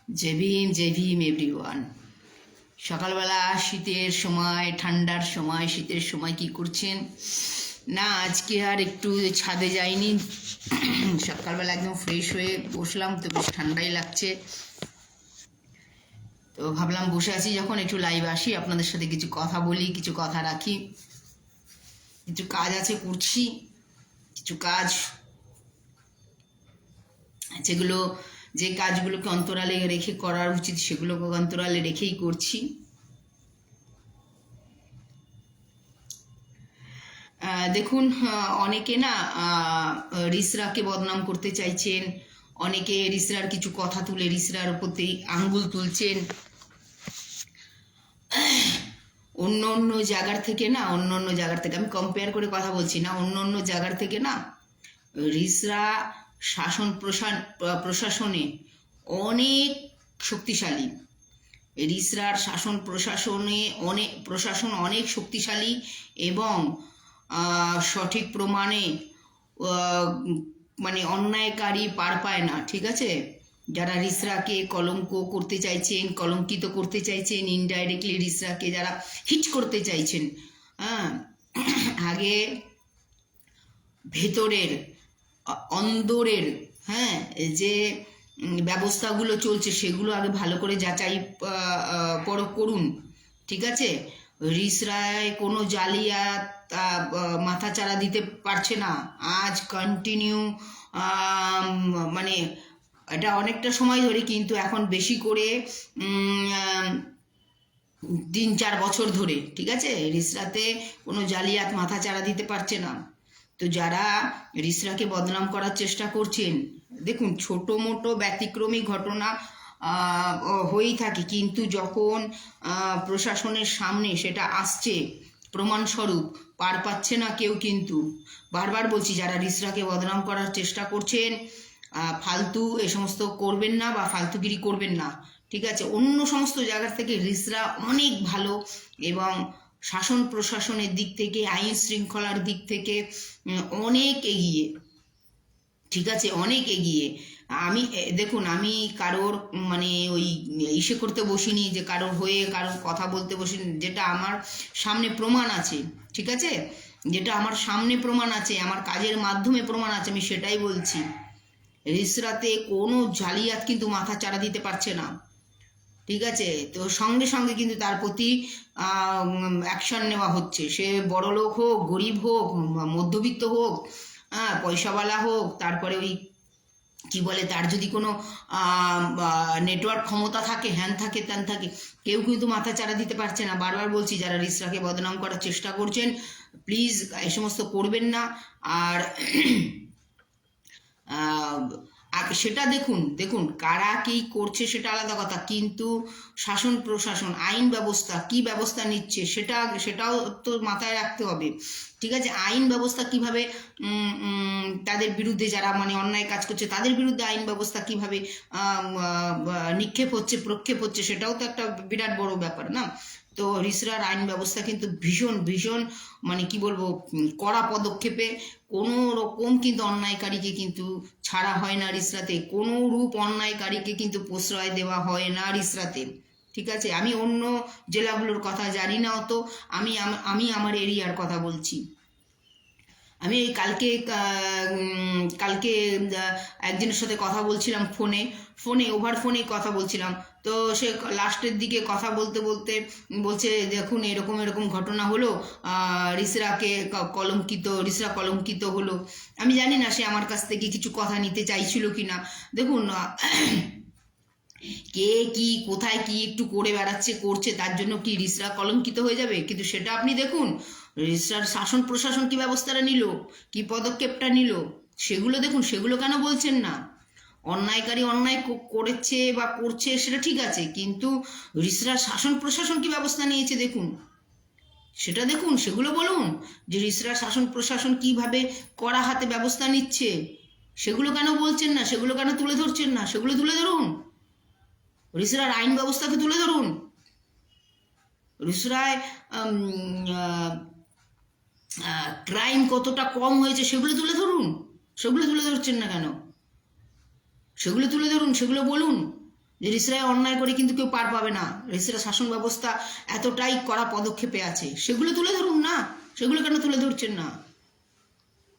জয় Bhim everyone. সকালবেলা শীতের সময়, ঠান্ডার সময়, শীতের সময় কি করছেন? না, আজকে আর একটু ছাদে যাইনি। সকালবেলা একদম ফ্রেশ হয়ে বসলাম, তো বেশ ঠান্ডাই লাগছে। তো ভাবলাম বসে আছি যখন, একটু লাইভ আসি, আপনাদের সাথে কিছু কথা বলি, কিছু কথা রাখি। কিছু কাজ আছে, করছি কিছু কাজ, যেগুলো যে কাজগুলোকে অন্তরালে রেখে করার উচিত সেগুলোকে অন্তরালে রেখেই করছি। দেখুন, অনেকে না রিসরাকে বদনাম করতে চাইছেন, অনেকে রিসরার কিছু কথা তুলে রিসরার প্রতি আঙ্গুল তুলছেন। অন্য অন্য জায়গার থেকে আমি কম্পেয়ার করে কথা বলছি না, অন্য অন্য জায়গার থেকে না রিসরা শাসন প্রশাসনে অনেক শক্তিশালী। রিসরার প্রশাসন অনেক শক্তিশালী এবং সঠিক প্রমাণে মানে অন্যায়কারী পার পায় না। ঠিক আছে, যারা রিসরাকে কলঙ্ক করতে চাইছেন, কলঙ্কিত করতে চাইছেন, ইনডাইরেক্টলি রিসরাকে যারা হিট করতে চাইছেন, হ্যাঁ, আগে ভেতরের অন্দরের হ্যাঁ যে ব্যবস্থাগুলো চলছে সেগুলো আগে ভালো করে যাচাই পরখ করুন। ঠিক আছে, রিসরায় কোনো জালিয়াত মাথাচাড়া দিতে পারছে না। আজ কন্টিনিউ মানে এটা অনেকটা সময় ধরে, কিন্তু এখন বেশি করে 3-4 বছর ধরে, ঠিক আছে, রিসরাতে কোনো জালিয়াত মাথাচাড়া দিতে পারছে না। তো যারা রিসরাকে বদনাম করার চেষ্টা করছেন, দেখুন ছোট মোটো ব্যতিক্রমী ঘটনা হয়েই থাকে, কিন্তু যখন প্রশাসনের সামনে সেটা আসছে প্রমাণস্বরূপ, পার পাচ্ছে না কেউ। কিন্তু বারবার বলছি, যারা রিসরাকে বদনাম করার চেষ্টা করছেন, ফালতু এ সমস্ত করবেন না বা ফালতুগিরি করবেন না। ঠিক আছে, অন্য সমস্ত জায়গার থেকে রিসরা অনেক ভালো এবং শাসন প্রশাসনের দিক থেকে, আইন শৃঙ্খলার দিক থেকে অনেক এগিয়ে। ঠিক আছে, অনেক এগিয়ে। আমি দেখুন, আমি কারোর মানে ওই ইসে করতে বসিনি, যে কারোর হয়ে কারোর কথা বলতে বসিনি। যেটা আমার সামনে প্রমাণ আছে, ঠিক আছে, যেটা আমার সামনে প্রমাণ আছে, আমার কাজের মাধ্যমে প্রমাণ আছে, আমি সেটাই বলছি। রিসরাতে কোনো জালিয়াত কিন্তু মাথা চাড়া দিতে পারছে না। ঠিক আছে, তো সঙ্গে সঙ্গে কিন্তু তার প্রতি অ্যাকশন নেওয়া হচ্ছে। সে বড়লোক হোক, গরিব হোক, মধ্যবিত্ত হোক, হ্যাঁ, পয়সাওয়ালা হোক, তারপরে ওই কি বলে, তার যদি কোনো নেটওয়ার্ক ক্ষমতা থাকে, হ্যান থাকে, ত্যান থাকে, কেউ কিন্তু মাথা চাড়া দিতে পারছে না। বারবার বলছি, যারা রিসরাকে বদনাম করার চেষ্টা করছেন, প্লিজ এই সমস্ত করবেন না। আর সেটা দেখুন কারা কি করছে সেটা আলাদা কথা, কিন্তু শাসন প্রশাসন, আইন ব্যবস্থা কি ব্যবস্থা নিচ্ছে সেটাও তো মাথায় রাখতে হবে। ঠিক আছে, আইন ব্যবস্থা কিভাবে তাদের বিরুদ্ধে, যারা মানে অন্যায় কাজ করছে তাদের বিরুদ্ধে আইন ব্যবস্থা কিভাবে নিক্ষেপ হচ্ছে, প্রক্ষেপ হচ্ছে, সেটাও তো একটা বিরাট বড় ব্যাপার না। তো রিসরার আইন ব্যবস্থা কিন্তু ভীষণ ভীষণ মানে কি বলবো, কড়া পদক্ষেপে কোনো রকম কিন্তু অন্যায়কারীকে কিন্তু ছাড়া হয় না রিসরাতে, কোনো রূপ অন্যায়কারীকে কিন্তু প্রশ্রয় দেওয়া হয় না রিসরাতে। ঠিক আছে, আমি অন্য জেলাগুলোর কথা জানি না অত, আমি আমার এরিয়ার কথা বলছি। আমি এই কালকে একজনের সাথে কথা বলছিলাম, ওভার ফোনে কথা বলছিলাম। তো সে লাস্টের দিকে কথা বলতে বলতে বলছে, দেখুন এরকম এরকম ঘটনা হলো, রিসরা কলঙ্কিত হলো। আমি জানি না সে আমার কাছ থেকে কিছু কথা নিতে চাইছিল কি না। দেখুন, কে কি কোথায় কি একটু করে বেড়াচ্ছে করছে, তার জন্য কি রিসরা কলঙ্কিত হয়ে যাবে? কিন্তু সেটা আপনি দেখুন, রিসরার শাসন প্রশাসন কি ব্যবস্থাটা নিল, কি পদক্ষেপটা নিল, সেগুলো দেখুন। সেগুলো কেন বলছেন না? অন্যায়কারী অন্যায় করেছে বা করছে সেটা ঠিক আছে, কিন্তু রিসরার শাসন প্রশাসন কি ব্যবস্থা নিয়েছে দেখুন, সেটা দেখুন, সেগুলো বলুন। যে রিসরার শাসন প্রশাসন কিভাবে কড়া হাতে ব্যবস্থা নিচ্ছে, সেগুলো কেন বলছেন না? সেগুলো কেন তুলে ধরছেন না? সেগুলো তুলে ধরুন। রিসরার আইন ব্যবস্থাকে তুলে ধরুন। রিসরায় ক্রাইম কতটা কম হয়েছে সেগুলো তুলে ধরুন। সেগুলো তুলে ধরছেন না কেন? সেগুলো তুলে ধরুন, সেগুলো বলুন। যে রিসরায় অন্যায় করে কিন্তু কেউ পার পাবে না, রিসরা শাসন ব্যবস্থা এতটাই কড়া পদক্ষেপে আছে, সেগুলো তুলে ধরুন না। সেগুলো কেন তুলে ধরছেন না?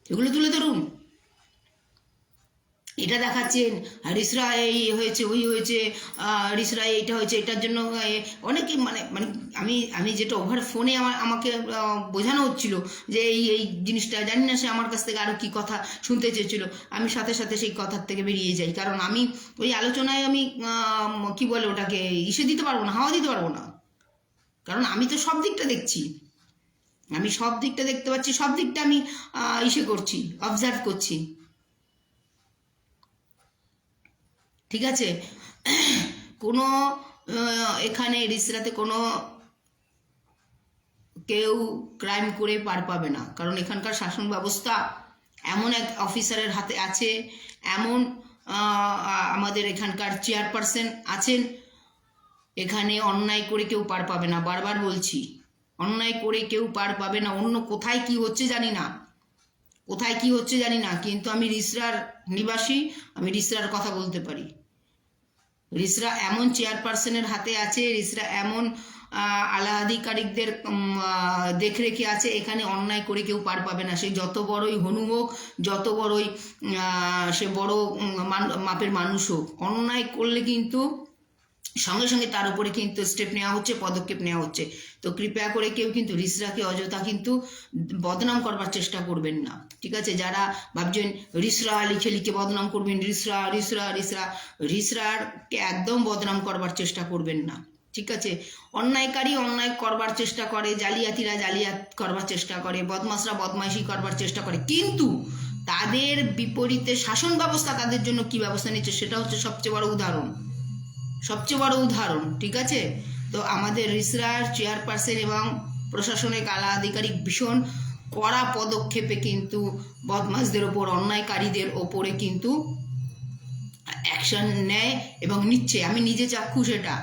সেগুলো তুলে ধরুন। এটা দেখাচ্ছেন রিসরা এই হয়েছে ওই হয়েছে, রিসরা এইটা হয়েছে, এটার জন্য অনেকে মানে মানে আমি আমি যেটা ওভার ফোনে আমাকে বোঝানো হচ্ছিল যে এই জিনিসটা জানি না, সে আমার কাছ থেকে আরও কী কথা শুনতে চেয়েছিল, আমি সাথে সাথে সেই কথার থেকে বেরিয়ে যাই, কারণ আমি ওই আলোচনায় আমি কি বলে ওটাকে ইসে দিতে পারবো না, হাওয়া দিতে পারবো না, কারণ আমি তো সব দিকটা দেখছি, আমি সব দিকটা দেখতে পাচ্ছি, সব দিকটা আমি ইসে করছি, অবজার্ভ করছি। ঠিক আছে, কোনো এখানে রিসরাতে কোনো কেউ ক্রাইম করে পার পাবে না, কারণ এখানকার শাসন ব্যবস্থা এমন এক অফিসারের হাতে আছে, এমন আমাদের এখানকার চেয়ারপারসন আছেন, এখানে অন্যায় করে কেউ পার পাবে না। বারবার বলছি, অন্যায় করে কেউ পার পাবে না। অন্য কোথায় কি হচ্ছে জানি না, কোথায় কি হচ্ছে জানি না, কিন্তু আমি রিসরার নিবাসী, আমি রিসরার কথা বলতে পারি। রিসরা এমন চেয়ারপারসনের হাতে আছে, রিসরা এমন আলা আধিকারিকদের দেখরেখে আছে, এখানে অন্যায় করে কেউ পার পাবে না। সে যত বড়ই হনু হোক, যত বড়ই সে বড় মাপের মানুষ হোক, অন্যায় করলে কিন্তু সঙ্গে সঙ্গে তার উপরে কিন্তু স্টেপ নেওয়া হচ্ছে, পদক্ষেপ নেওয়া হচ্ছে। তো কৃপা করে কেউ কিন্তু রিসরাকে অযথা কিন্তু বদনাম করবার চেষ্টা করবেন না। ঠিক আছে, যারা ভাবছেন রিসরা লিখে লিখে বদনাম করবেন, রিসরা রিসরা রিসরা, রিসরাকে একদম বদনাম করবার চেষ্টা করবেন না। ঠিক আছে, অন্যায়কারী অন্যায় করবার চেষ্টা করে, জালিয়াতিরা জালিয়াত করবার চেষ্টা করে, বদমাশরা বদমাইশি করবার চেষ্টা করে, কিন্তু তাদের বিপরীতে শাসন ব্যবস্থা তাদের জন্য কি ব্যবস্থা নিচ্ছে সেটা হচ্ছে সবচেয়ে বড় উদাহরণ, সবচেয়ে বড় উদাহরণ। ঠিক আছে, তো আমাদের রিসরার চেয়ারপারসন এবং প্রশাসনিক আলা আধিকারিক ভীষণ কড়া পদক্ষেপে কিন্তু বদমাশদের ওপর, অন্যায়কারীদের ওপরে কিন্তু অ্যাকশন নেয় এবং নিচ্ছে। আমি নিজে চাক্ষুষ এটা।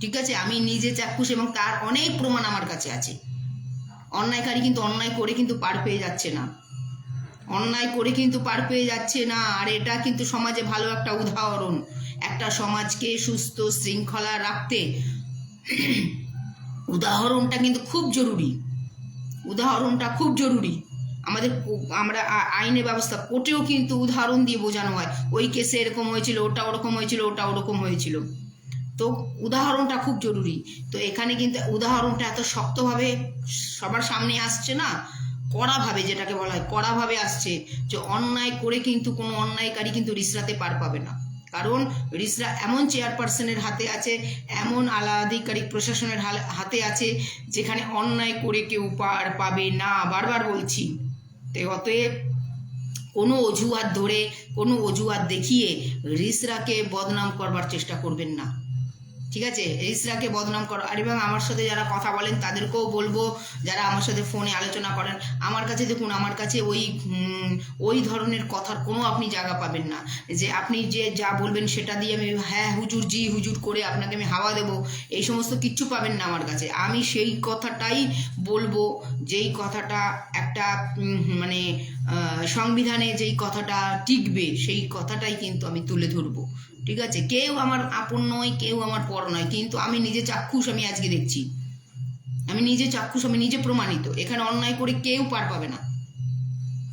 ঠিক আছে, আমি নিজে চাক্ষুষ এবং তার অনেক প্রমাণ আমার কাছে আছে। অন্যায়কারী কিন্তু অন্যায় করে কিন্তু পার পেয়ে যাচ্ছে না, অন্যায় করে কিন্তু পার পেয়ে যাচ্ছে না। আর এটা কিন্তু সমাজে ভালো একটা উদাহরণ। একটা সমাজকে সুস্থ শৃঙ্খলা রাখতে উদাহরণটা কিন্তু খুব জরুরি, উদাহরণটা খুব জরুরি। আমরা আইনের ব্যবস্থা কোর্টেও কিন্তু উদাহরণ দিয়ে বোঝানো হয়, ওই কেসে এরকম হয়েছিল, ওটা ওরকম হয়েছিল, ওটা ওরকম হয়েছিল। তো উদাহরণটা খুব জরুরি। তো এখানে কিন্তু উদাহরণটা এত শক্তভাবে সবার সামনে আসছে না, কড়াভাবে, যেটাকে বলা হয় কড়াভাবে আসছে, যে অন্যায় করে কিন্তু কোনো অন্যায়কারী কিন্তু রিসরাতে পার পাবে না। কারণ রিসরা এমন চেয়ারপারসনের হাতে আছে, এমন আলা আধিকারিক প্রশাসনের হাতে আছে, যেখানে অন্যায় করে কেউ পার পাবে না। বারবার বলছি। তো অতএব কোনো অজুহাত ধরে, কোনো অজুহাত দেখিয়ে রিসরাকে বদনাম করবার চেষ্টা করবেন না। ঠিক আছে, রিসরাকে বদনাম করো। আর এবং আমার সাথে যারা কথা বলেন তাদেরকেও বলবো, যারা আমার সাথে ফোনে আলোচনা করেন, আমার কাছে দেখুন, আমার কাছে ওই ধরনের কথার কোনো আপনি জায়গা পাবেন না, যে আপনি যে যা বলবেন সেটা দিয়ে আমি হ্যাঁ হুজুর জি হুজুর করে আপনাকে আমি হাওয়া দেবো, এই সমস্ত কিচ্ছু পাবেন না আমার কাছে। আমি সেই কথাটাই বলবো, যেই কথাটা একটা মানে সংবিধানে যেই কথাটা টিকবে, সেই কথাটাই কিন্তু আমি তুলে ধরবো। ঠিক আছে, কেউ আমার আপন নয়, কেউ আমার পর নয়, কিন্তু আমি নিজে চাক্ষুষ, আমি আজকে দেখছি, আমি নিজে চাক্ষুষ, আমি নিজে প্রমাণিত। এখানে অন্যায় করে কেউ পার পাবে না।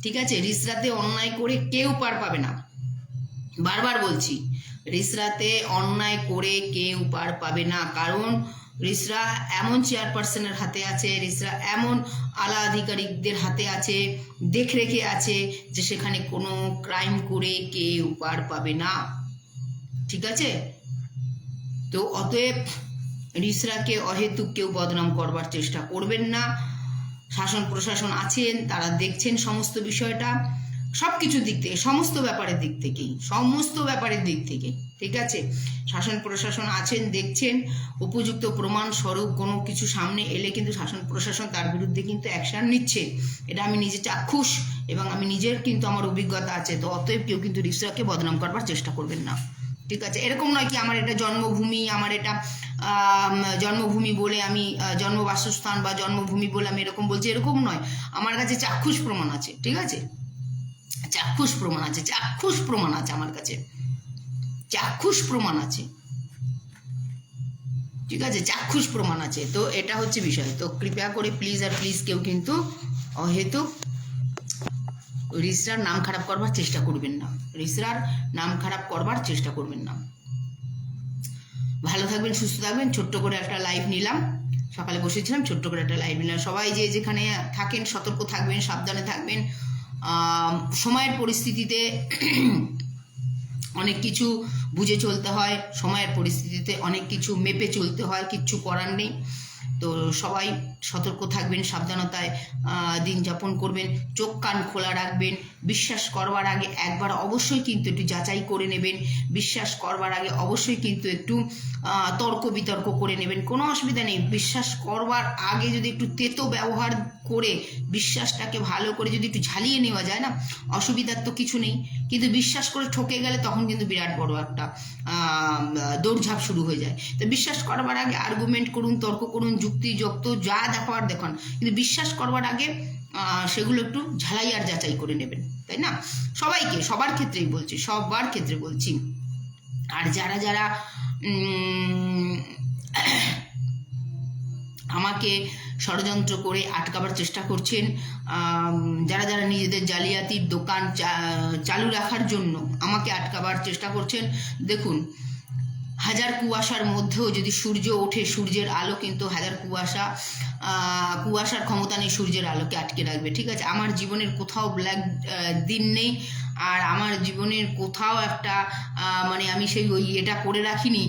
ঠিক আছে, রিসরাতে অন্যায় করে কেউ পার পাবে না। বারবার বলছি, রিসরাতে অন্যায় করে কেউ পার পাবে না, কারণ রিসরা এমন চেয়ারপারসনের হাতে আছে, রিসরা এমন আলা আধিকারিকদের হাতে আছে, দেখরেখে আছে, যে সেখানে কোনো ক্রাইম করে কেউ পার পাবে না। ঠিক আছে, তো অতএব রিসরাকে অহেতুক কেউ বদনাম করবার চেষ্টা করবেন না। শাসন প্রশাসন আছেন, তারা দেখছেন সমস্ত বিষয়টা, সব কিছুর দিক থেকে, সমস্ত ব্যাপারের দিক থেকেই, সমস্ত ব্যাপারের দিক থেকে। ঠিক আছে, শাসন প্রশাসন আছেন, দেখছেন, উপযুক্ত প্রমাণ স্বরূপ কোনো কিছু সামনে এলে কিন্তু শাসন প্রশাসন তার বিরুদ্ধে কিন্তু অ্যাকশন নিচ্ছে। এটা আমি নিজে চাক্ষুষ এবং আমি নিজের কিন্তু আমার অভিজ্ঞতা আছে। তো অতএব কেউ কিন্তু রিসরাকে বদনাম করবার চেষ্টা করবেন না। ঠিক আছে, এরকম নয় কি আমার এটা জন্মভূমি, আমার এটা জন্মভূমি বলে আমি জন্ম বাসস্থান বা জন্মভূমি বলে আমি এরকম বলছি, এরকম নয়। আমার কাছে চাক্ষুষ প্রমাণ আছে। ঠিক আছে, চাক্ষুষ প্রমাণ আছে, চাক্ষুষ প্রমাণ আছে আমার কাছে, চাক্ষুষ প্রমাণ আছে। ঠিক আছে, চাক্ষুষ প্রমাণ আছে। তো এটা হচ্ছে বিষয়। তো কৃপা করে প্লিজ আর প্লিজ কেউ কিন্তু অহেতুক রিসরার নাম খারাপ করবার চেষ্টা করবেন না, রিসরার নাম খারাপ করবার চেষ্টা করবেন না। ভালো থাকবেন, সুস্থ থাকবেন। ছোট্ট করে একটা লাইভ নিলাম, সকালে বসেছিলাম, ছোট্ট করে একটা লাইভ নিলাম। সবাই যে যেখানে থাকেন সতর্ক থাকবেন, সাবধানে থাকবেন। সময়ের পরিস্থিতিতে অনেক কিছু বুঝে চলতে হয়, সময়ের পরিস্থিতিতে অনেক কিছু মেপে চলতে হয়, কিচ্ছু করার নেই। তো সবাই সতর্ক থাকবেন, সাবধানতায় দিন যাপন করবেন, চোখ কান খোলা রাখবেন। বিশ্বাস করবার আগে একবার অবশ্যই কিন্তু একটু যাচাই করে নেবেন, বিশ্বাস করবার আগে অবশ্যই কিন্তু একটু তর্ক বিতর্ক করে নেবেন, কোনো অসুবিধা নেই। বিশ্বাস করবার আগে যদি একটু তেতো ব্যবহার করে বিশ্বাসটাকে ভালো করে যদি একটু ঝালিয়ে নেওয়া যায় না, অসুবিধার তো কিছু নেই। কিন্তু বিশ্বাস করে ঠকে গেলে তখন কিন্তু বিরাট বড় একটা দৌড়ঝাঁপ শুরু হয়ে যায়। তো বিশ্বাস করবার আগে আর্গুমেন্ট করুন, তর্ক করুন, যুক্তিযুক্ত যা দেখাবার দেখান, কিন্তু বিশ্বাস করবার আগে সেগুলো একটু ঝালাই আর যাচাই করে নেবেন, তাই না? সবাইকে, সবার ক্ষেত্রেই বলছি, সবার ক্ষেত্রে বলছি। আর যারা যারা আমাকে ষড়যন্ত্র করে আটকাবার চেষ্টা করছেন, যারা যারা নিজেদের জালিয়াতির দোকান চালু রাখার জন্য আমাকে আটকাবার চেষ্টা করছেন, দেখুন, হাজার কুয়াশার মধ্যেও যদি সূর্য ওঠে, সূর্যের আলো কিন্তু হাজার কুয়াশার ক্ষমতা নেই সূর্যের আলোকে আটকে রাখবে, ঠিক আছে? আমার জীবনের কোথাও ব্ল্যাক দিন নেই, আর আমার জীবনের কোথাও একটা মানে আমি সেই ওই এটা করে রাখিনি,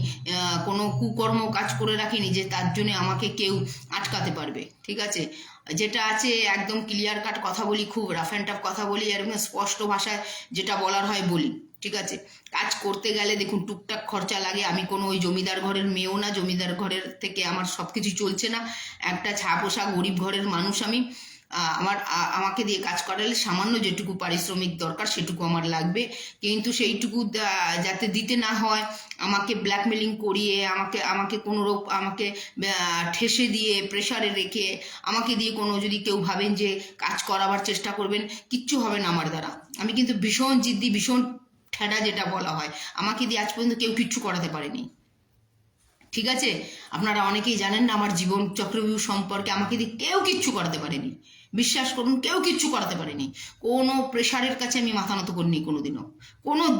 কোনো কুকর্ম কাজ করে রাখিনি যে তার জন্যে আমাকে কেউ আটকাতে পারবে, ঠিক আছে? যেটা আছে একদম ক্লিয়ার কাট কথা বলি, খুব রাফ অ্যান্ড টাফ কথা বলি, আর স্পষ্ট ভাষায় যেটা বলার হয় বলি, ঠিক আছে? কাজ করতে গেলে দেখুন টুকটাক খরচা লাগে। আমি কোনো ওই জমিদার ঘরের মেয়েও না, জমিদার ঘরের থেকে আমার সব কিছু চলছে না। একটা ছাপোষা গরিব ঘরের মানুষ আমি। আমাকে দিয়ে কাজ করালে সামান্য যেটুকু পারিশ্রমিক দরকার সেটুকু আমার লাগবে, কিন্তু সেইটুকু যাতে দিতে না হয়, আমাকে ব্ল্যাকমেলিং করিয়ে, আমাকে কোনো আমাকে ঠেসে দিয়ে, প্রেশারে রেখে, আমাকে দিয়ে কোনো যদি কেউ ভাবেন যে কাজ করাবার চেষ্টা করবেন, কিচ্ছু হবে না আমার দ্বারা। আমি কিন্তু ভীষণ জিদ্দি, ভীষণ ঠেডা যেটা বলা হয়, আমাকে দিয়ে আজ পর্যন্ত কেউ কিচ্ছু করাতে পারেনি, ঠিক আছে? আপনারা অনেকেই জানেন না আমার জীবন চক্রব্যূহ সম্পর্কে, আমাকে দিয়ে কেউ কিচ্ছু করাতে পারেনি, বিশ্বাস করুন, কেউ কিচ্ছু করাতে পারেনি। কোনো প্রেশারের কাছে আমি মাথা নত করিনি, কোনো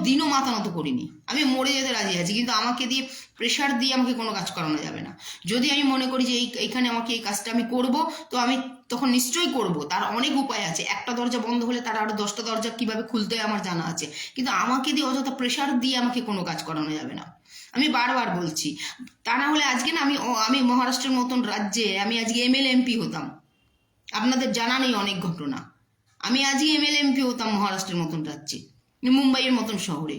দিনও মাথা নত করিনি। আমি মরে যেতে রাজি আছি, কিন্তু আমাকে দিয়ে প্রেশার দিয়ে আমাকে কোনো কাজ করানো যাবে না। যদি আমি মনে করি যে এইখানে আমাকে এই কাজটা আমি করব, তো আমি তখন নিশ্চয়ই করব। তার অনেক উপায় আছে, একটা দরজা বন্ধ হলে তার আরো 10টা দরজা কিভাবে খুলতে হয় আমার জানা আছে, কিন্তু আমাকে দিয়ে অযথা প্রেশার দিয়ে আমাকে কোনো কাজ করানো যাবে না। আমি বারবার বলছি, তা না হলে আজকে না আমি মহারাষ্ট্রের মতন রাজ্যে আমি আজকে এমএলএ এমপি হতাম। আপনাদের জানা নেই অনেক ঘটনা। আমি আজকে এমএলএ এমপি হতাম মহারাষ্ট্রের মতন রাজ্যে, মুম্বাইয়ের মতন শহরে।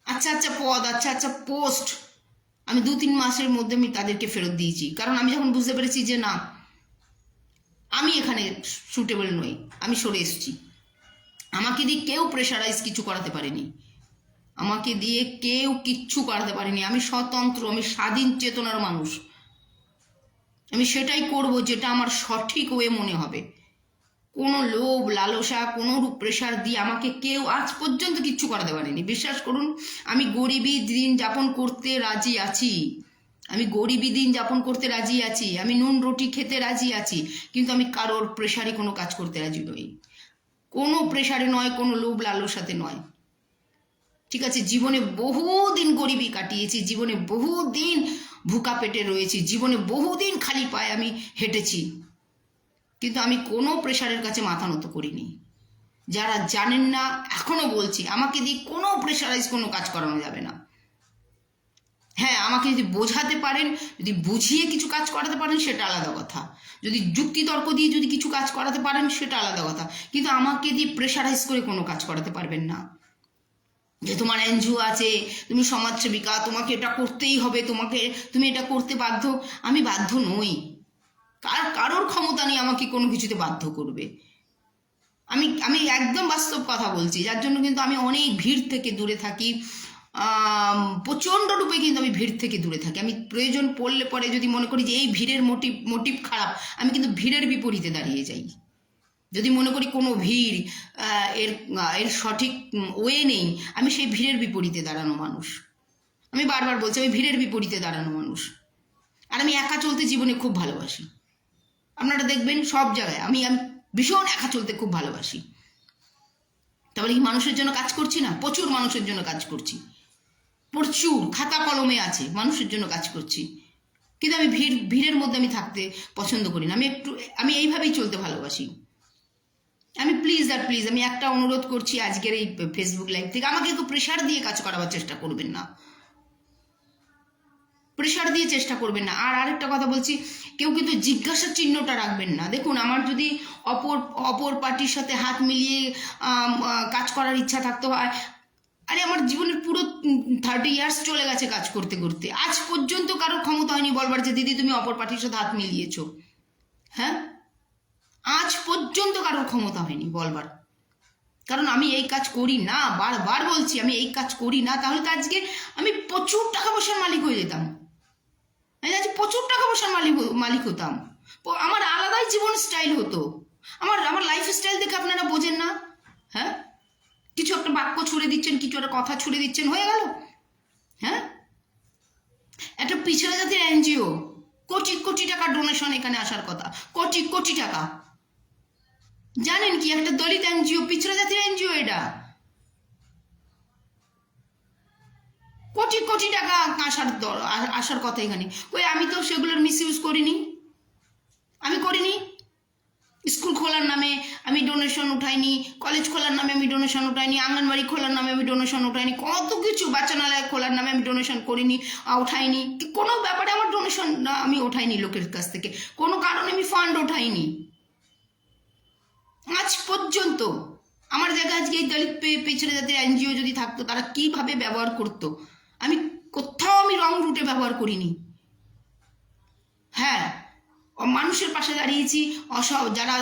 আচ্ছা আচ্ছা পদ, আচ্ছা আচ্ছা পোস্ট আমি 2-3 মাসের মধ্যে আমি তাদেরকে ফেরত দিয়েছি, কারণ আমি যখন বুঝতে পেরেছি যে না, আমি এখানে সুটেবল নই, আমি সরে এসেছি। আমাকে দিয়ে কেউ প্রেশারাইজ কিছু করাতে পারেনি, আমাকে দিয়ে কেউ কিচ্ছু করাতে পারেনি। আমি স্বতন্ত্র, আমি স্বাধীন চেতনার মানুষ। আমি সেটাই করব যেটা আমার সঠিক ওয়ে মনে হবে। কোনো লোভ লালসা, কোনো রূপ প্রেশার দিয়ে আমাকে কেউ আজ পর্যন্ত কিচ্ছু করাতে পারেনি। বিশ্বাস করুন, আমি গরিবী দিন যাপন করতে রাজি আছি, আমি গরিবী দিন যাপন করতে রাজি আছি, আমি নুন রুটি খেতে রাজি আছি, কিন্তু আমি কারোর প্রেশারে কোনো কাজ করতে রাজি নই, কোনো প্রেশারে নয়, কোনো লোভ লালসাতে নয়, ঠিক আছে? জীবনে বহুদিন গরিবী কাটিয়েছি, জীবনে বহুদিন ভুকা পেটে রয়েছি, জীবনে বহুদিন খালি পায়ে আমি হেঁটেছি, কিন্তু আমি কোনো প্রেশারের কাছে মাথা নত করিনি। যারা জানেন না, এখনো বলছি, আমাকে দিয়ে কোনো প্রেশারাইজ কোনো কাজ করানো যাবে না। হ্যাঁ, আমাকে যদি বোঝাতে পারেন, যদি বুঝিয়ে কিছু কাজ করাতে পারেন, সেটা আলাদা কথা। যদি যুক্তি তর্ক দিয়ে যদি কিছু কাজ করাতে পারেন, সেটা আলাদা কথা, কিন্তু আমাকে দিয়ে প্রেশারাইজ করে কোনো কাজ করাতে পারবেন না। যে তোমার এনজিও আছে, তুমি সমাজসেবিকা, তোমাকে এটা করতেই হবে, তুমি এটা করতে বাধ্য। আমি বাধ্য নই, কারোর ক্ষমতা নেই আমাকে কোনো কিছুতে বাধ্য করবে। আমি একদম বাস্তব কথা বলছি, যার জন্য কিন্তু আমি অনেক ভিড় থেকে দূরে থাকি, প্রচণ্ড রূপে কিন্তু আমি ভিড় থেকে দূরে থাকি। আমি প্রয়োজন পড়লে পরে যদি মনে করি যে এই ভিড়ের মোটিভ খারাপ, আমি কিন্তু ভিড়ের বিপরীতে দাঁড়িয়ে যাই। যদি মনে করি কোনো ভিড় এর সঠিক ওয়ে নেই, আমি সেই ভিড়ের বিপরীতে দাঁড়ানো মানুষ। আমি বারবার বলছি, আমি ভিড়ের বিপরীতে দাঁড়ানো মানুষ। আর আমি একা চলতে জীবনে খুব ভালোবাসি। আপনারা দেখবেন সব জায়গায় আমি আমি ভীষণ একা চলতে খুব ভালোবাসি। তাহলে কি মানুষের জন্য কাজ করছি না? প্রচুর মানুষের জন্য কাজ করছি, প্রচুর খাতা কলমে আছে, মানুষের জন্য কাজ করছি। কিন্তু আমি ভিড়ের মধ্যে আমি থাকতে পছন্দ করি না। আমি এইভাবেই চলতে ভালোবাসি। আমি প্লিজ আমি একটা অনুরোধ করছি আজকের এই ফেসবুক লাইভ থেকে, আমাকে একটু প্রেশার দিয়ে কাজ করাবার চেষ্টা করবেন না, প্রেশার দিয়ে চেষ্টা করবেন না। আর আরেকটা কথা বলছি, কেউ কিন্তু জিজ্ঞাসার চিহ্নটা রাখবেন না। দেখুন, আমার যদি অপর পার্টির সাথে হাত মিলিয়ে কাজ করার ইচ্ছা থাকতে হয়, আরে আমার জীবনের পুরো 30 ইয়ার্স চলে গেছে কাজ করতে করতে, আজ পর্যন্ত কারোর ক্ষমতা হয়নি বলবার যে দিদি তুমি অপর পার্টির সাথে হাত মিলিয়েছো। হ্যাঁ, আজ পর্যন্ত কারোর ক্ষমতা হয়নি বলবার, কারণ আমি এই কাজ করি না। বারবার বলছি আমি এই কাজ করি না। তাহলে তো আজকে আমি প্রচুর টাকা পয়সার মালিক হয়ে যেতাম, আমি আজ প্রচুর টাকা পয়সার মালিক হতাম। আমার আলাদাই জীবন স্টাইল হতো। আমার লাইফ স্টাইল দেখে আপনারা বোঝেন না? হ্যাঁ, কিছু একটা বাক্য ছুড়ে দিচ্ছেন, কিছু একটা কথা ছুড়ে দিচ্ছেন, হয়ে গেল। হ্যাঁ, একটা পিছড়া জাতির এনজিও, কোটি কোটি টাকা ডোনেশন এখানে আসার কথা, কোটি কোটি টাকা। জানেন কি, একটা দলিত এনজিও, পিছড়া জাতির এনজিও, এটা কোটি কোটি টাকা আসার কথা এখানে। ওই আমি তো সেগুলোর মিসইউজ করিনি, আমি করিনি। স্কুল খোলার নামে আমি ডোনেশন উঠাইনি, কলেজ খোলার নামে আমি ডোনেশন উঠাইনি, আঙ্গনবাড়ি খোলার নামে আমি ডোনেশন উঠাইনি, কত কিছু বাচ্চানালয় খোলার নামে আমি ডোনেশন করিনি, উঠাইনি। কোনো ব্যাপারে আমার ডোনেশন আমি ওঠাইনি লোকের কাছ থেকে, কোনো কারণে আমি ফান্ড ওঠাইনি আজ পর্যন্ত। আমার জায়গায় আজকে এই দলিত পিছড়ে জাতির এনজিও যদি থাকতো, তারা কিভাবে ব্যবহার করতো? কোথাও আমি রং রুটে ব্যবহার করিনি। হ্যাঁ, মানুষের পাশে দাঁড়িয়েছি। যারা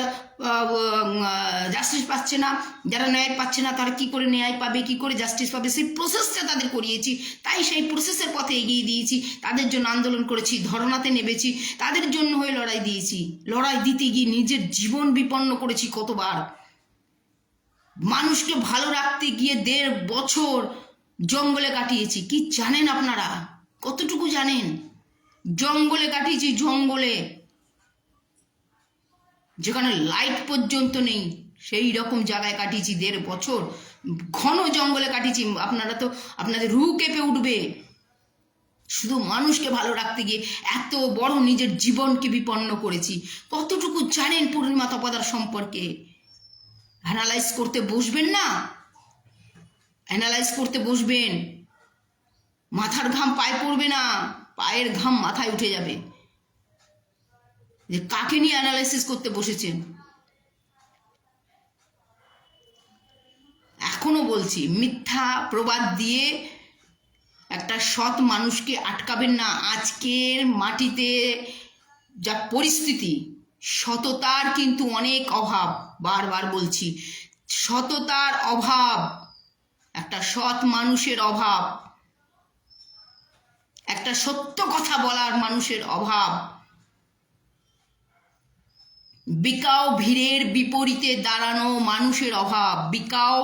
জাস্টিস পাচ্ছে না, যারা ন্যায় পাচ্ছে না, তারা কি করে ন্যায় পাবে, কি করে জাস্টিস পাবে, সেই প্রসেসটা তাদের করিয়েছি। তাই সেই প্রসেসের পথে এগিয়ে দিয়েছি, তাদের জন্য আন্দোলন করেছি, ধর্নাতে নেমেছি, তাদের জন্য হয়ে লড়াই দিয়েছি। লড়াই দিতে গিয়ে নিজের জীবন বিপন্ন করেছি কতবার। মানুষকে ভালো রাখতে গিয়ে 1.5 বছর জঙ্গলে কাটিয়েছি। কি জানেন আপনারা? কতটুকু জানেন? জঙ্গলে কাটিয়েছি, জঙ্গলে, যেখানে লাইট পর্যন্ত নেই, সেই রকম জায়গায় কাটিয়েছি 1.5 বছর। ঘন জঙ্গলে কাটিয়েছি। আপনাদের রুহ কেঁপে উঠবে। শুধু মানুষকে ভালো রাখতে গিয়ে এত বড় নিজের জীবনকে বিপন্ন করেছি। কতটুকু জানেন পূর্ণিমা তপাদার সম্পর্কে? অ্যানালাইজ করতে বসবেন না, অ্যানালাইজ করতে বসবেন, মাথার ঘাম পায়ে পড়বে না, পায়ের ঘাম মাথায় উঠে যাবে যে কাকে নিয়ে অ্যানালাইসিস করতে বসেছেন। এখনো বলছি, মিথ্যা প্রবাদ দিয়ে একটা সৎ মানুষকে আটকাবেন না। আজকের মাটিতে যা পরিস্থিতি, সততার কিন্তু অনেক অভাব। বারবার বলছি, সততার অভাব, একটা সৎ মানুষের অভাব, একটা সত্য কথা বলার মানুষের অভাব। বিকাও ভিড়ের বিপরীতে দাঁড়ানো মানুষের অভাব, বিকাও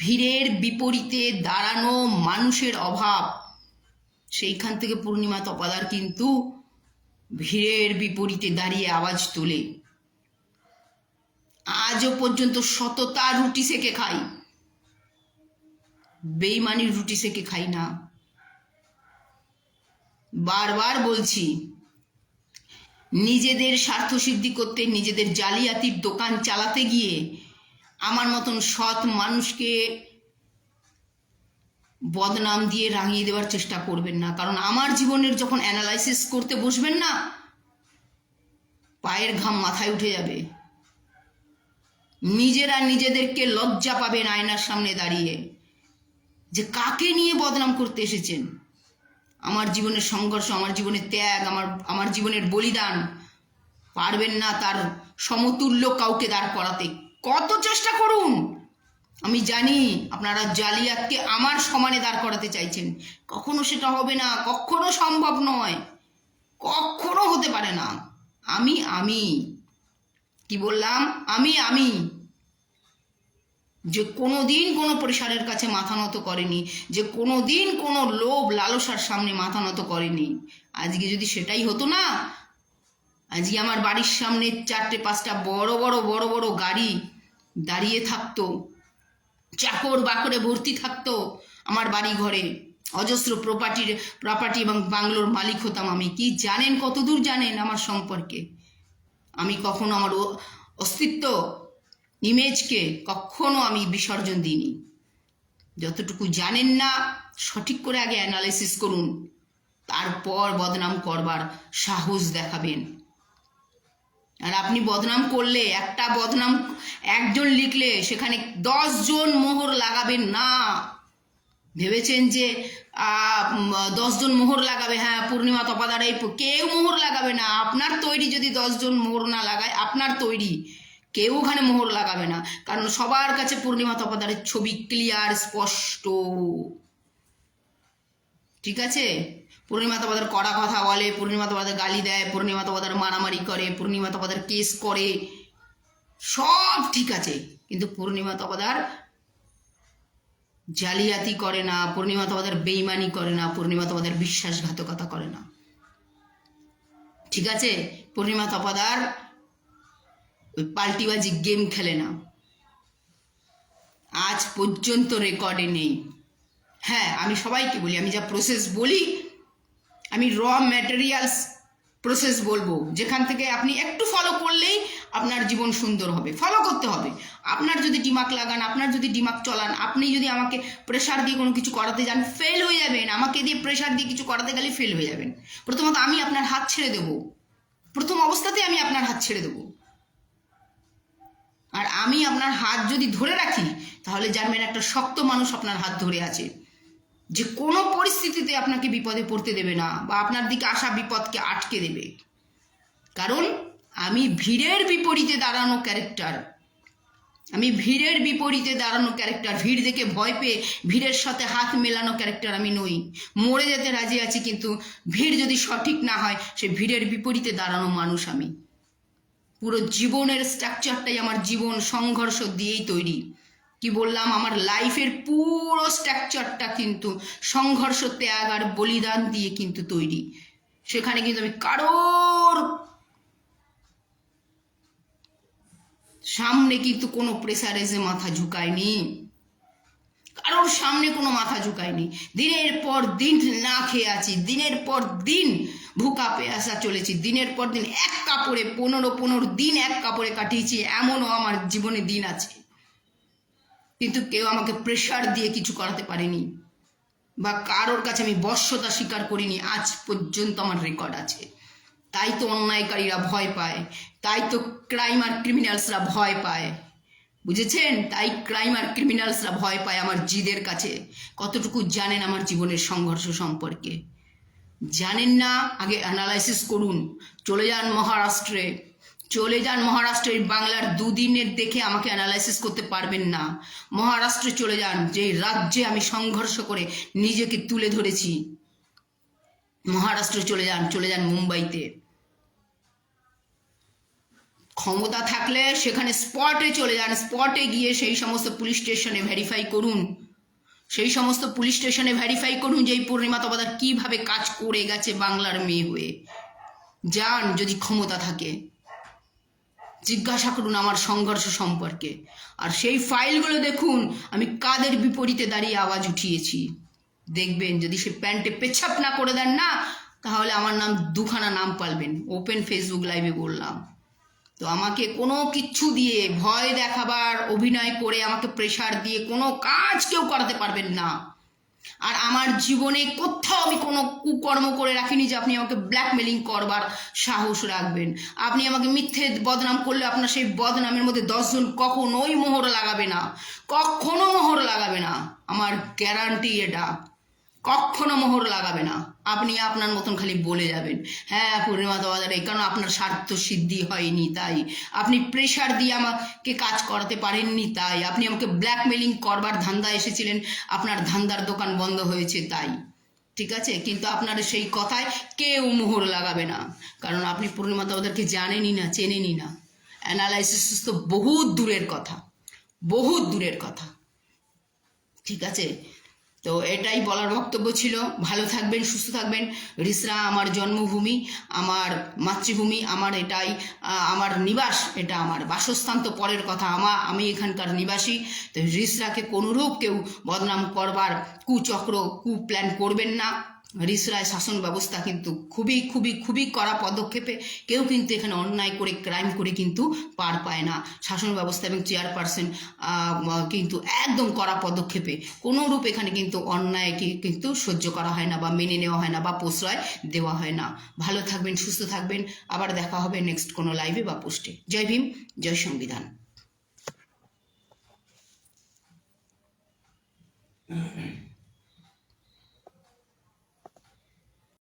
ভিড়ের বিপরীতে দাঁড়ানো মানুষের অভাব। সেইখান থেকে পূর্ণিমা তপাদার কিন্তু ভিড়ের বিপরীতে দাঁড়িয়ে আওয়াজ তোলে। আজও পর্যন্ত সততার রুটি সেকে খাই, বেইমানির রুটি সেকে খাই না। বারবার বলছি, নিজেদের স্বার্থ সিদ্ধি করতে, নিজেদের জালিয়াতির দোকান চালাতে গিয়ে আমার মতন সৎ মানুষকে বদনাম দিয়ে রাঙিয়ে দেওয়ার চেষ্টা করবেন না। কারণ আমার জীবনের যখন অ্যানালাইসিস করতে বসবেন না, পায়ের ঘাম মাথায় উঠে যাবে। নিজেরা নিজেদেরকে লজ্জা পাবেন আয়নার সামনে দাঁড়িয়ে, যে কাকে নিয়ে বদনাম করতে এসেছেন। আমার জীবনের সংঘর্ষ, আমার জীবনের ত্যাগ, আমার জীবনের বলিদান, পারবেন না তার সমতুল্য কাউকে দাঁড় করাতে। কত চেষ্টা করুন, আমি জানি আপনারা জালিয়াতকে আমার সমানে দাঁড় করাতে চাইছেন। কখনো সেটা হবে না, কখনো সম্ভব নয়, কখনো হতে পারে না। আমি কি বললাম? আমি যে কোনো দিন কোনো প্রেশারের কাছে মাথা নত করেনি, যে কোনো দিন কোনো লোভ লালসার সামনে মাথা নত করেনি। আজকে যদি সেটাই হতো না, আজকে আমার বাড়ির সামনে 4-5টা বড় বড় বড় বড় গাড়ি দাঁড়িয়ে থাকতো, চাকর বাকরে ভর্তি থাকতো আমার বাড়ি ঘরে, অজস্র প্রপার্টি এবং বাংলোর মালিক হতাম আমি। কি জানেন, কতদূর জানেন আমার সম্পর্কে? আমি কখনো আমার অস্তিত্ব, ইমেজকে কখনো আমি বিসর্জন দিইনি। যতটুকু জানেন না, সঠিক করে আগে অ্যানালাইসিস করুন, তারপর বদনাম করবার সাহস দেখাবেন। আর আপনি বদনাম করলে, একটা বদনাম একজন লিখলে সেখানে 10 জন মোহর লাগাবেন না। ভেবেছেন যে 10 জন মোহর লাগাবে, হ্যাঁ পূর্ণিমা তপাদার এই, কেউ মোহর লাগাবে না। আপনার তৈরি যদি 10 জন মোহর না লাগায়, আপনার তৈরি কেউ ওখানে মোহর লাগাবে না। কারণ সবার কাছে পূর্ণিমা তপাদারের ছবি ক্লিয়ার, স্পষ্ট। ঠিক আছে? পূর্ণিমা তপাদার কড়া কথা বলে, পূর্ণিমা তপাদার গালি দেয়, পূর্ণিমা তপাদার মারামারি করে, পূর্ণিমা তপাদার কেস করে, সব ঠিক আছে। কিন্তু পূর্ণিমা তপাদার জালিয়াতি করে না, পূর্ণিমা তপাদার বেইমানি করে না, পূর্ণিমা তপাদার বিশ্বাসঘাতকতা করে না। ঠিক আছে? পূর্ণিমা তপাদার ওই পাল্টিবাজি গেম খেলে না। আজ পর্যন্ত রেকর্ডে নেই। হ্যাঁ, আমি সবাইকে বলি, আমি যা প্রসেস বলি, আমি র ম্যাটেরিয়ালস প্রসেস বলবো, যেখান থেকে আপনি একটু ফলো করলেই আপনার জীবন সুন্দর হবে। ফলো করতে হবে। আপনার যদি দিমাগ লাগান, আপনার যদি দিমাগ চলান, আপনি যদি আমাকে প্রেশার দিয়ে কোনো কিছু করাতে যান, ফেল হয়ে যাবেন। আমাকে দিয়ে প্রেশার দিয়ে কিছু করাতে গেলে ফেল হয়ে যাবেন। প্রথমত আমি আপনার হাত ছেড়ে দেব, প্রথম অবস্থাতে আমি আপনার হাত ছেড়ে দেব। আর আমি আপনার হাত যদি ধরে রাখি, তাহলে জানবেন একটা শক্ত মানুষ আপনার হাত ধরে আছে, যে কোনো পরিস্থিতিতে আপনাকে বিপদে পড়তে দেবে না, বা আপনার দিকে আসা বিপদকে আটকে দেবে। কারণ আমি ভিড়ের বিপরীতে দাঁড়ানো ক্যারেক্টার। আমি ভিড়ের বিপরীতে দাঁড়ানো ক্যারেক্টার। ভিড় দেখে ভয় পেয়ে ভিড়ের সাথে হাত মেলানো ক্যারেক্টার আমি নই। মরে যেতে রাজি আছি, কিন্তু ভিড় যদি সঠিক না হয়, সে ভিড়ের বিপরীতে দাঁড়ানো মানুষ আমি। পুরো জীবনের স্ট্রাকচারটাই আমার জীবন সংঘর্ষ দিয়েই তৈরি। কি বললাম, আমার লাইফের পুরো স্ট্রাকচারটা কিন্তু সংঘর্ষ, ত্যাগ আর বলিদান দিয়ে কিন্তু তৈরি। সেখানে কিন্তু আমি কারোর সামনে কিন্তু কোনো প্রেসারেজে মাথা ঝুঁকায়নি, কারোর সামনে কোনো মাথা ঝুঁকায়নি। দিনের পর দিন না খেয়ে আছি, দিনের পর দিন ভুকা পেয়াসা চলেছি, দিনের পর দিন এক কাপড়ে 15 দিন এক কাপড়ে কাটিয়েছি। এমনও আমার জীবনে দিন আছে, কিন্তু কেউ আমাকে প্রেশার দিয়ে কিছু করাতে পারেনি, বা কারোর কাছে আমি বশ্যতা স্বীকার করিনি। আজ পর্যন্ত আমার রেকর্ড আছে। তাই তো অন্যায়কারীরা ভয় পায়, তাই তো ক্রাইম আর ক্রিমিনালসরা ভয় পায়। বুঝেছেন? তাই ক্রাইম আর ক্রিমিনালসরা ভয় পায় আমার জিদের কাছে। কতটুকু জানেন আমার জীবনের সংঘর্ষ সম্পর্কে? জানেন না? আগে অ্যানালাইসিস করুন। চলে যান মহারাষ্ট্রে, চলে যান মহারাষ্ট্রের বাংলার 2 দিনের দেখে আমাকে অ্যানালাইসিস করতে পারবেন না। মহারাষ্ট্রে চলে যান, যে রাজ্যে আমি সংঘর্ষ করে নিজেকে তুলে ধরেছি। মহারাষ্ট্রে চলে যান, চলে যান মুম্বাইতে। ক্ষমতা থাকলে সেখানে স্পটে চলে যান, স্পটে গিয়ে সেই সমস্ত পুলিশ স্টেশনে ভেরিফাই করুন, সেই সমস্ত পুলিশ স্টেশনে ভেরিফাই করুন যে এই পূর্ণিমা তপাদার কীভাবে কাজ করে গেছে বাংলার মেয়ে হয়ে। যান, যদি ক্ষমতা থাকে। জিজ্ঞাসা করুন আমার সংঘর্ষ সম্পর্কে, আর সেই ফাইলগুলো দেখুন আমি কাদের বিপরীতে দাঁড়িয়ে আওয়াজ উঠিয়েছি। দেখবেন, যদি সে প্যান্টে পেছাপ না করে দেন না, তাহলে আমার নাম 2খানা নাম পালবেন। ওপেন ফেসবুক লাইভে বললাম। তো আমাকে কোনো কিচ্ছু দিয়ে, ভয় দেখাবার অভিনয় করে, আমাকে প্রেশার দিয়ে কোনো কাজ কেউ করাতে পারবেন না। আর আমার জীবনে কোথাও আমি কোনো কুকর্ম করে রাখিনি যে আপনি আমাকে ব্ল্যাকমেলিং করবার সাহস রাখবেন। আপনি আমাকে মিথ্যে বদনাম করলে আপনার সেই বদনামের মধ্যে 10 জন কখনোই মোহর লাগাবে না, কখনো মোহর লাগাবে না। আমার গ্যারান্টি এটা, কখনো মোহর লাগাবে না। আপনি আপনার মতন খালি বলে যাবেন, হ্যাঁ পূর্ণিমা তপাদার, কারণ আপনার স্বার্থ সিদ্ধি হয়নি, তাই আপনি প্রেশার দিয়ে আমাকে কাজ করাতে পারেননি, তাই আপনি আমাকে ব্ল্যাকমেলিং করবার ধান্দা এসেছিলেন, আপনার ধান্দার দোকান বন্ধ হয়েছে, তাই। ঠিক আছে? কিন্তু আপনার সেই কথায় কেউ মোহর লাগাবে না, কারণ আপনি পূর্ণিমা তপাদারকে জানেনই না, চেনেনই না। অ্যানালাইসিস তো বহুত দূরের কথা, বহুত দূরের কথা। ঠিক আছে, তো এটাই বলার বক্তব্য ছিল। ভালো থাকবেন, সুস্থ থাকবেন। রিসরা আমার জন্মভূমি, আমার মাতৃভূমি, আমার এটাই আমার নিবাস, এটা আমার বাসস্থান তো পরের কথা, আমি এখানকার নিবাসী। তো রিসরাকে কোনোরূপ কেউ বদনাম করবার কুচক্র প্ল্যান করবেন না। রিসরায় শাসন ব্যবস্থা কিন্তু খুবই খুবই খুবই কড়া পদক্ষেপে, কেউ কিন্তু এখানে অন্যায় করে ক্রাইম করে কিন্তু পার পায় না। শাসন ব্যবস্থা এবং চেয়ারপারসন কিন্তু একদম কড়া পদক্ষেপে, কোনোরূপ এখানে কিন্তু অন্যায়কে কিন্তু সহ্য করা হয় না বা মেনে নেওয়া হয় না বা প্রশ্রয় দেওয়া হয় না। ভালো থাকবেন, সুস্থ থাকবেন। আবার দেখা হবে নেক্সট কোনো লাইভে বা পোস্টে। জয় ভীম, জয় সংবিধান।